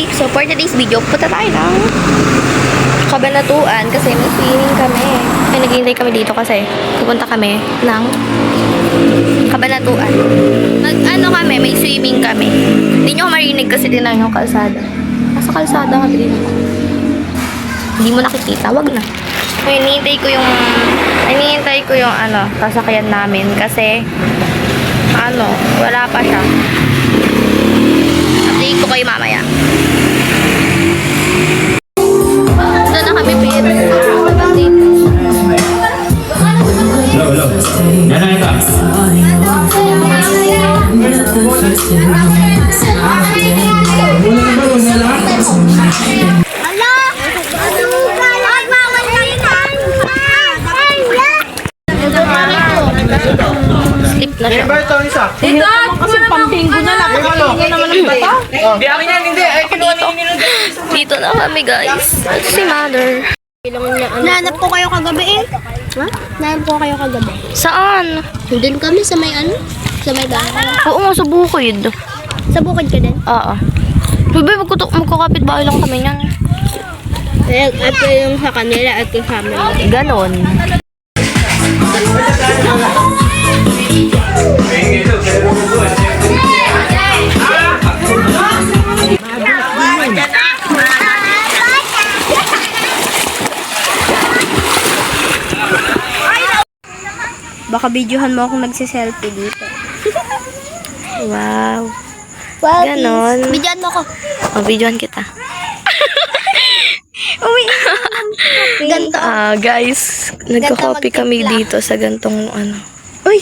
Okay, so for today's video, punta tayo ng Cabanatuan kasi may swimming kami. May naghihintay kami dito kasi pupunta kami ng Cabanatuan. Kami, may swimming kami. Hindi nyo marinig kasi din lang yung kalsada. Nasa kalsada ka din ako. Hindi mo nakikita, wag na. So, hinihintay ko yung sasakyan namin kasi wala pa siya. Update ko kayo mamaya. Doon na kami, Pete. Hello. Yan na ito. Slip na siya. Dito! Kasi pampinggo na lang. Pampinggo naman ang bata. Hindi akin yan, hindi. Ay, kinuha ni Nino. Dito na kami, guys. Ito si Mother. Nahanap ko kayo kagabi eh. Ha? Nahanap ko kayo kagabi. Saan? Doon kami sa may sa may bahay. Oo nga, sa bukid. Sa bukid ka din? Oo. Sabi, magkakapit bahay lang kami niyan. Ito yung sa kanila at yung sa amin. Ganon. Baka videohan mo akong nagsiselfie dito. Wow. Well, Ganon. Videohan mo ako. Videohan kita. Uwi. Ganto. Guys, nagka-copy kami dito sa gantong Uy!